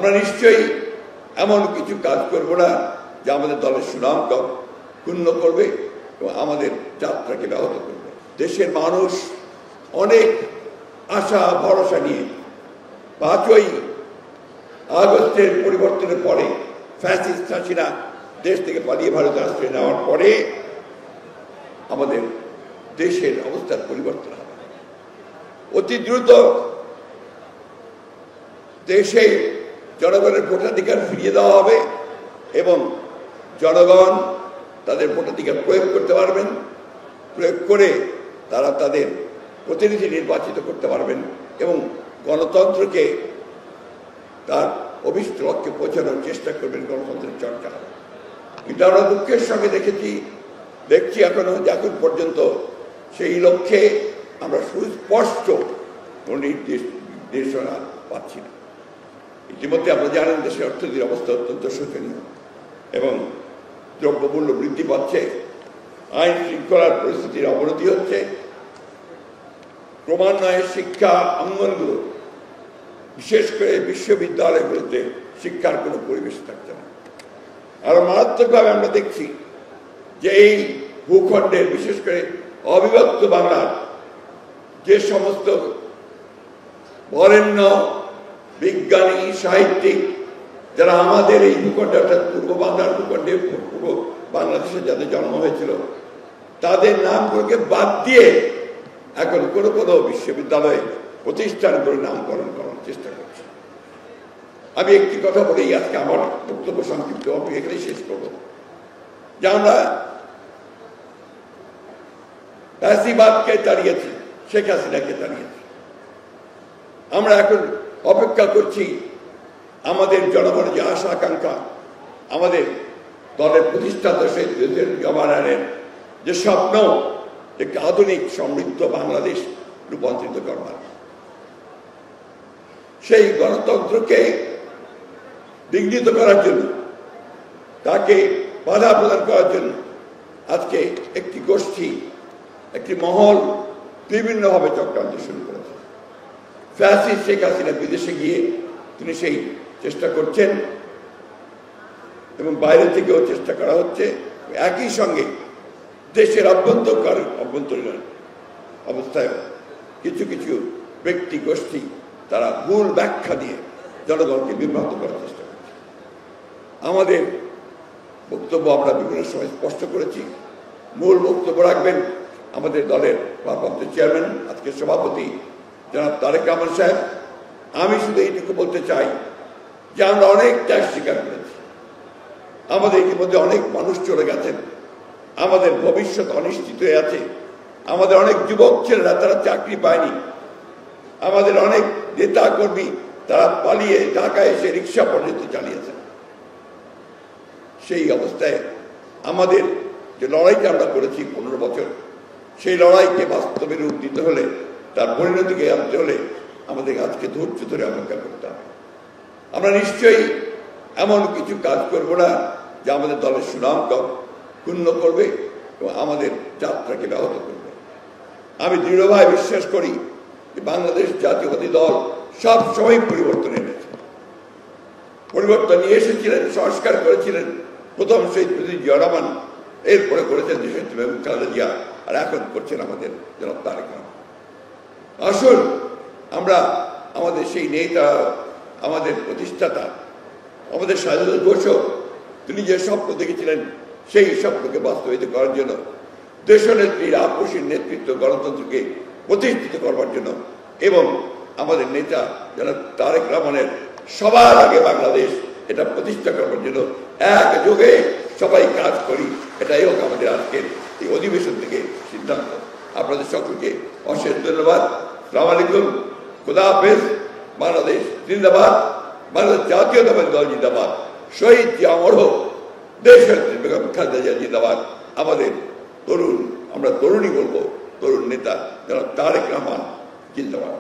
আমরা নিশ্চয়ই এমন কিছু কাজ করব না যা আমাদের দলের সুনামকে ক্ষুণ্ণ করবে এবং আমাদের যাত্রাকে ব্যাহত করবে। দেশের মানুষ অনেক আশা ভরসা নিয়ে 5ই আগস্টের পরিবর্তনের পরে ফ্যাসিস্ট হাসিনা দেশ থেকে পালিয়ে ভারতে আশ্রয় নেওয়ার পরে আমাদের দেশের অবস্থার পরিবর্তন হবে। অতি দ্রুত দেশে জনগণের ভোটাধিকার ফিরিয়ে দেওয়া হবে এবং জনগণ তাদের ভোটাধিকার প্রয়োগ করতে পারবেন। প্রয়োগ করে তারা তাদের প্রতিনিধি নির্বাচিত করতে পারবেন এবং গণতন্ত্রকে তার অভিষ্ট লক্ষ্যে পৌঁছানোর চেষ্টা করবেন। গণতন্ত্রের চর্চা হবে। কিন্তু আমরা দুঃখের সঙ্গে দেখছি এখনো এখন পর্যন্ত সেই লক্ষ্যে আমরা সুস্পষ্ট নির্দেশনা পাচ্ছি না। ইতিমধ্যে আপনারা জানেন দেশের অর্থনীতির অবস্থা অত্যন্ত শোচনীয় এবং দ্রব্যমূল্য বৃদ্ধি পাচ্ছে, আইন শৃঙ্খলার পরিস্থিতির অবনতি হচ্ছে, ক্রমান্বয়ে শিক্ষা অঙ্গনগুলো বিশেষ করে বিশ্ববিদ্যালয়গুলোতে শিক্ষার কোনো পরিবেশ থাকছে না। আরো মারাত্মকভাবে আমরা দেখছি যে এই ভূখণ্ডের বিশেষ করে অবিভক্ত বাংলার যে সমস্ত বরেণ্য বিজ্ঞানী সাহিত্যিক যারা আমাদের এই ভূখণ্ডে অর্থাৎ পূর্ব বাংলার ভূখণ্ডে পূর্ব বাংলাদেশে যাদের জন্ম হয়েছিল তাদের নামগুলোকে বাদ দিয়ে এখন কোনো কোনো বিশ্ববিদ্যালয়ে প্রতিষ্ঠান করে নামকরণ করার চেষ্টা করছে। আমি একটি কথা বলেই আজকে আমার বক্তব্য সংক্ষিপ্ত আমি এখানে শেষ করব যে আমরা ফ্যাসিবাদকে তাড়িয়েছি, শেখ হাসিনাকে তাড়িয়েছি। আমরা এখন অপেক্ষা করছি আমাদের জনগণের যে আশা আকাঙ্ক্ষা, আমাদের দলের প্রতিষ্ঠাতা শহীদ প্রেসিডেন্ট জওয়াহরলালের যে স্বপ্ন একটি আধুনিক সমৃদ্ধ বাংলাদেশ রূপান্তরিত করবার, সেই গণতন্ত্রকে বিঘ্নিত করার জন্য, তাকে বাধা প্রদান করার জন্য আজকে একটি গোষ্ঠী, একটি মহল বিভিন্নভাবে চক্রান্ত শুরু করেছে। ফ্যাসিস্ট শেখ হাসিনা বিদেশে গিয়ে তিনি সেই চেষ্টা করছেন এবং বাইরে থেকেও চেষ্টা করা হচ্ছে। একই সঙ্গে দেশের অভ্যন্তরীণ অবস্থায় কিছু কিছু ব্যক্তি গোষ্ঠী তারা ভুল ব্যাখ্যা দিয়ে জনগণকে বিভ্রান্ত করার চেষ্টা করছে। আমাদের বক্তব্য আমরা বিভিন্ন সময় স্পষ্ট করেছি। মূল বক্তব্য রাখবেন আমাদের দলের ভারপ্রাপ্ত চেয়ারম্যান, আজকের সভাপতি জনাব তারেক রহমান সাহেব। আমি শুধু এইটুকু বলতে চাই যে আমরা অনেক ত্যাগ স্বীকার করেছি, আমাদের ইতিমধ্যে অনেক মানুষ চলে গেছেন, আমাদের ভবিষ্যৎ অনিশ্চিত হয়ে আছে, আমাদের অনেক যুবক ছেলেরা তারা চাকরি পায়নি, আমাদের অনেক নেতা কর্মী তারা পালিয়ে ঢাকায় এসে রিক্সা পর্যন্ত চালিয়েছেন। সেই অবস্থায় আমাদের যে লড়াইটা আমরা করেছি 15 বছর, সেই লড়াইকে বাস্তবে রূপ দিতে হলে, তার পরিণতিকে আনতে হলে আমাদের আজকে ধৈর্য ধরে অপেক্ষা করতে হবে। আমরা নিশ্চয়ই এমন কিছু কাজ করব না যা আমাদের দলের সুনামকে ক্ষুণ্ণ করবে এবং আমাদের যাত্রাকে ব্যাহত করবে। আমি দৃঢ়ভাবে বিশ্বাস করি যে বাংলাদেশ জাতীয়তাবাদী দল সব সময় পরিবর্তন এনেছে, পরিবর্তন নিয়ে এসেছিলেন, সংস্কার করেছিলেন প্রথম শহীদ প্রেসিডেন্ট জিয়া রহমান, এরপরে করেছেন দেশনেত্রী বেগম খালেদা জিয়া, আর এখন করছেন আমাদের জনাব তারেক রহমান। আসুন আমরা আমাদের সেই নেতা, আমাদের প্রতিষ্ঠাতা, আমাদের স্বাধীনতা ঘোষক তিনি যে স্বপ্ন দেখেছিলেন সেই স্বপ্নকে বাস্তবায়িত করার জন্য, দেশনেত্রীর আপসীর নেতৃত্ব গণতন্ত্রকে প্রতিষ্ঠিত করবার জন্য এবং আমাদের নেতা যারা তারেক রহমানের সবার আগে বাংলাদেশ এটা প্রতিষ্ঠা করবার জন্য একযোগে সবাই কাজ করি, এটাই হোক আমাদের আজকের এই অধিবেশন থেকে সিদ্ধান্ত। আপনাদের সকলকে অশেষ ধন্যবাদ। আসসালামু আলাইকুম, খুদা হাফেজ। বাংলাদেশ জিন্দাবাদ, বাংলাদেশ জাতীয়তাবাদী দল জিন্দাবাদ, শহীদ জিয়া অমর হোক, দেশনেত্রী বেগম খালেদা জিয়া জিন্দাবাদ। আমাদের তরুণ, আমরা তরুণী বলবো, তরুণ নেতা যারা তারেক রহমান জিন্দাবাদ।